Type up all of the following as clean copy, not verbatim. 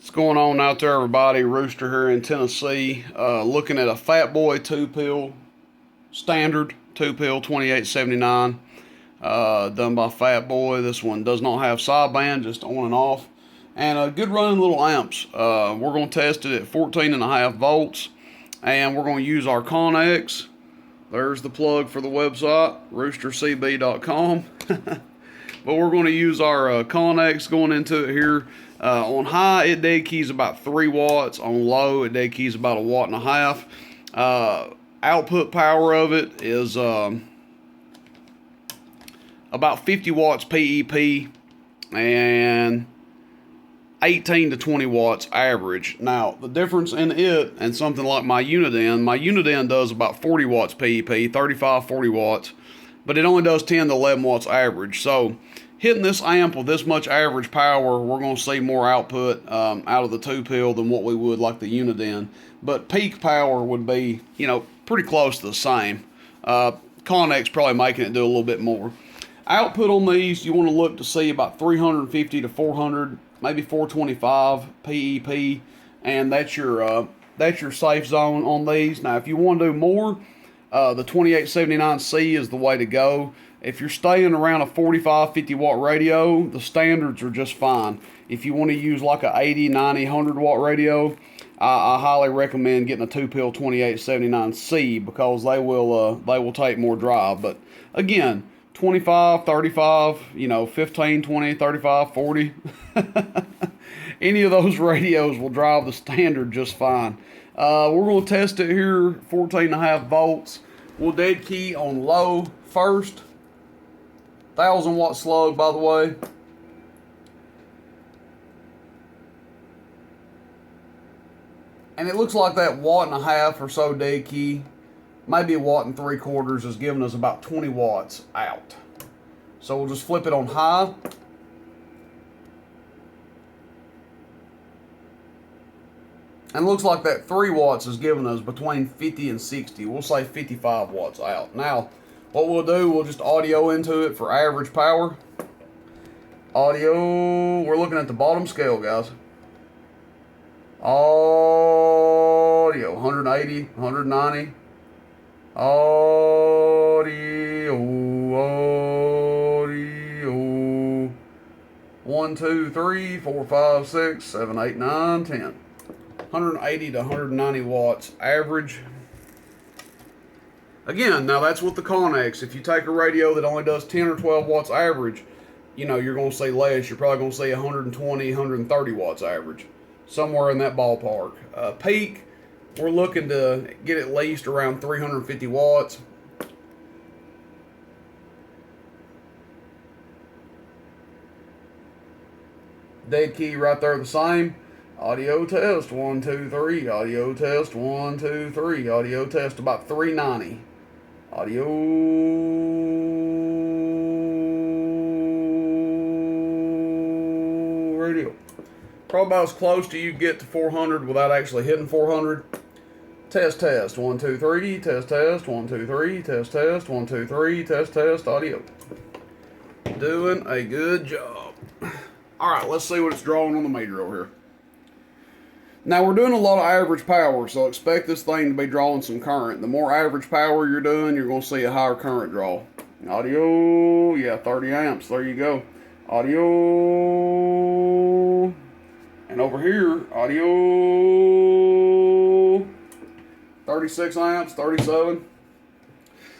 What's going on out there, everybody? Rooster here in Tennessee, looking at a Fatboy 2-pill, standard 2-pill 2879, done by Fatboy. This one does not have sideband, just on and off, and good running little amps. We're going to test it at 14.5 volts, and we're going to use our connex. There's the plug for the website, roostercb.com. But we're going to use our connex going into it here. On high, it dead keys about 3 watts. On low, it dead keys about 1.5 watts. Output power of it is about 50 watts PEP and 18 to 20 watts average. Now, the difference in it and something like my Uniden does about 40 watts PEP, 35, 40 watts, but it only does 10 to 11 watts average. So hitting this amp with this much average power, we're going to see more output out of the 2-pill than what we would like the Uniden. But peak power would be, pretty close to the same. Connex probably making it do a little bit more. Output on these, you want to look to see about 350 to 400, maybe 425 PEP, and that's your safe zone on these. Now, if you want to do more, the 2879C is the way to go. If you're staying around a 45, 50 watt radio, the standards are just fine. If you want to use like a 80, 90, 100 watt radio, I highly recommend getting a 2-pill 2879C because they will take more drive. But again, 25, 35, 15, 20, 35, 40. Any of those radios will drive the standard just fine. We're going to test it here, 14.5 volts. We'll dead key on low first. 1,000 watt slug, by the way. And it looks like that 1.5 watt or so dead key, maybe 1.75 watts, is giving us about 20 watts out. So we'll just flip it on high. And it looks like that 3 watts is giving us between 50 and 60. We'll say 55 watts out. Now, what we'll do, we'll just audio into it for average power. Audio, we're looking at the bottom scale, guys. Audio, 180, 190. Audio. 1, 2, 3, 4, 5, 6, 7, 8, 9, 10. 180 to 190 watts average. Again, now that's with the connex. If you take a radio that only does 10 or 12 watts average, you're going to see less. You're probably going to see 120, 130 watts average. Somewhere in that ballpark. Peak, we're looking to get at least around 350 watts. Dead key right there the same. Audio test, 1, 2, 3. Audio test, 1, 2, 3. Audio test, about 390. Audio radio. Probably about as close to you get to 400 without actually hitting 400. Test, 1, 2, 3. Test, 1, 2, 3. Test, 1, 2, 3. Test, audio. Doing a good job. Alright, let's see what it's drawing on the meter over here. Now, we're doing a lot of average power, so expect this thing to be drawing some current. The more average power you're doing, you're going to see a higher current draw. Audio, yeah, 30 amps. There you go. Audio. And over here, audio. 36 amps, 37.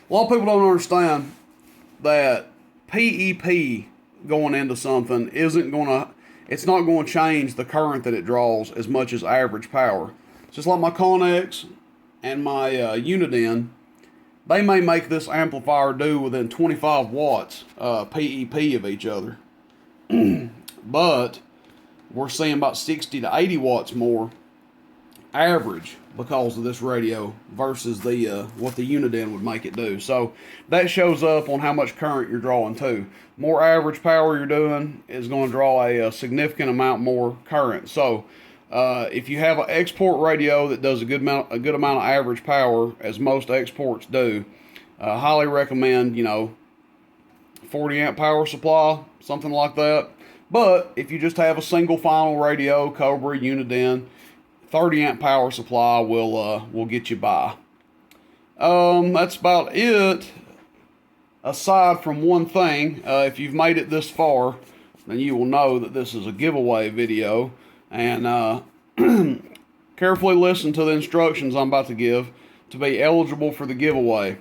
A lot of people don't understand that PEP going into something it's not going to change the current that it draws as much as average power. Just like my connex and my Uniden, they may make this amplifier do within 25 watts PEP of each other. But we're seeing about 60 to 80 watts more average because of this radio versus the what the Uniden would make it do. So that shows up on how much current you're drawing too. More average power you're doing is going to draw a significant amount more current. So if you have an export radio that does a good amount of average power, as most exports do, highly recommend 40 amp power supply, something like that. But if you just have a single final radio, Cobra, Uniden, 30 amp power supply will get you by. That's about it. Aside from one thing, if you've made it this far, then you will know that this is a giveaway video. And carefully listen to the instructions I'm about to give to be eligible for the giveaway.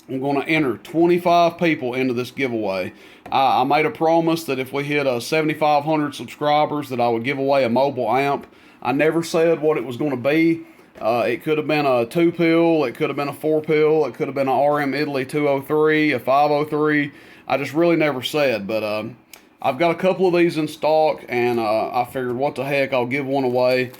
I'm going to enter 25 people into this giveaway. I made a promise that if we hit 7,500 subscribers that I would give away a mobile amp. I never said what it was going to be. It could have been a 2-pill, it could have been a 4-pill, it could have been an RM Italy 203, a 503. I just really never said, but I've got a couple of these in stock, and I figured what the heck, I'll give one away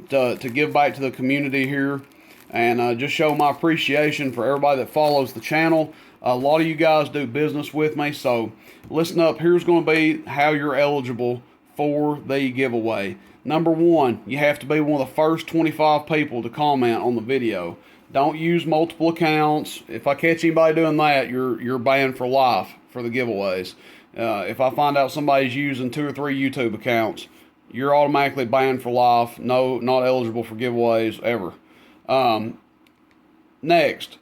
to give back to the community here, and just show my appreciation for everybody that follows the channel. A lot of you guys do business with me, so listen up. Here's going to be how you're eligible for the giveaway. Number one, you have to be one of the first 25 people to comment on the video. Don't use multiple accounts. If I catch anybody doing that, you're banned for life for the giveaways. If I find out somebody's using 2 or 3 YouTube accounts, you're automatically banned for life. No, not eligible for giveaways ever. Next,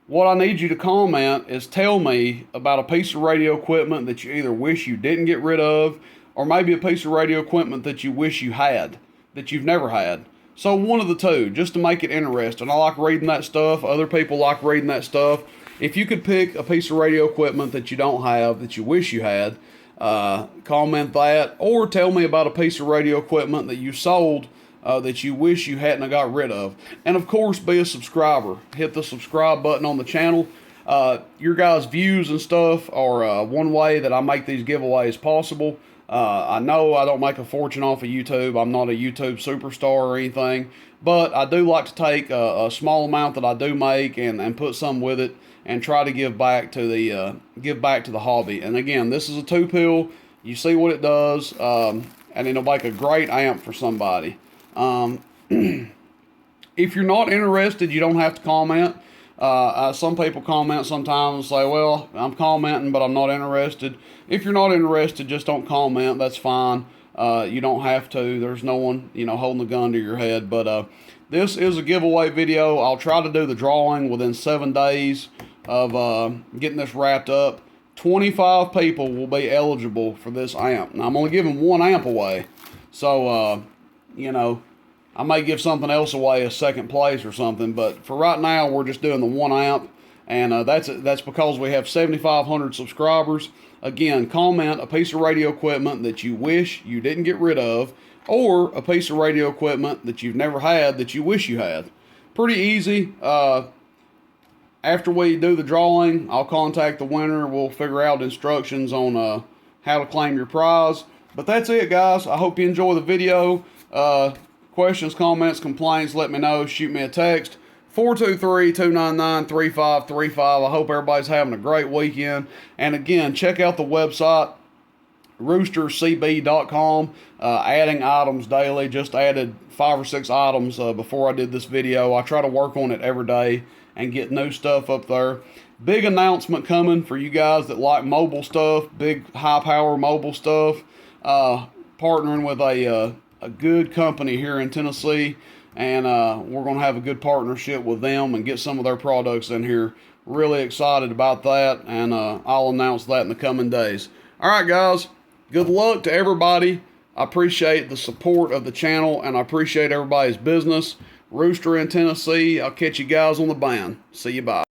what I need you to comment is tell me about a piece of radio equipment that you either wish you didn't get rid of, or maybe a piece of radio equipment that you wish you had, that you've never had. So one of the two, just to make it interesting. I like reading that stuff. Other people like reading that stuff. If you could pick a piece of radio equipment that you don't have, that you wish you had, comment that, or tell me about a piece of radio equipment that you sold that you wish you hadn't got rid of. And of course, be a subscriber. Hit the subscribe button on the channel. Your guys' views and stuff are one way that I make these giveaways possible. I know I don't make a fortune off of YouTube. I'm not a YouTube superstar or anything, but I do like to take a small amount that I do make and put some with it and try to give back to the hobby. And again, this is a 2-pill. You see what it does, and it'll make a great amp for somebody. If you're not interested, you don't have to comment. Some people comment sometimes and say, well, I'm commenting, but I'm not interested. If you're not interested, just don't comment. That's fine. You don't have to. There's no one, holding the gun to your head. But this is a giveaway video. I'll try to do the drawing within 7 days of getting this wrapped up. 25 people will be eligible for this amp. Now, I'm only giving one amp away. So, I may give something else away as second place or something, but for right now, we're just doing the one amp, and that's because we have 7,500 subscribers. Again, comment a piece of radio equipment that you wish you didn't get rid of, or a piece of radio equipment that you've never had that you wish you had. Pretty easy. After we do the drawing, I'll contact the winner. We'll figure out instructions on how to claim your prize. But that's it, guys. I hope you enjoy the video. Questions, comments, complaints, let me know. Shoot me a text. 423-299-3535. I hope everybody's having a great weekend. And again, check out the website, roostercb.com. Adding items daily. Just added 5 or 6 items before I did this video. I try to work on it every day and get new stuff up there. Big announcement coming for you guys that like mobile stuff, big high power mobile stuff. Partnering with a good company here in Tennessee, and we're going to have a good partnership with them and get some of their products in here. Really excited about that, and I'll announce that in the coming days. All right, guys, good luck to everybody. I appreciate the support of the channel, and I appreciate everybody's business. Rooster in Tennessee. I'll catch you guys on the band. See you, bye.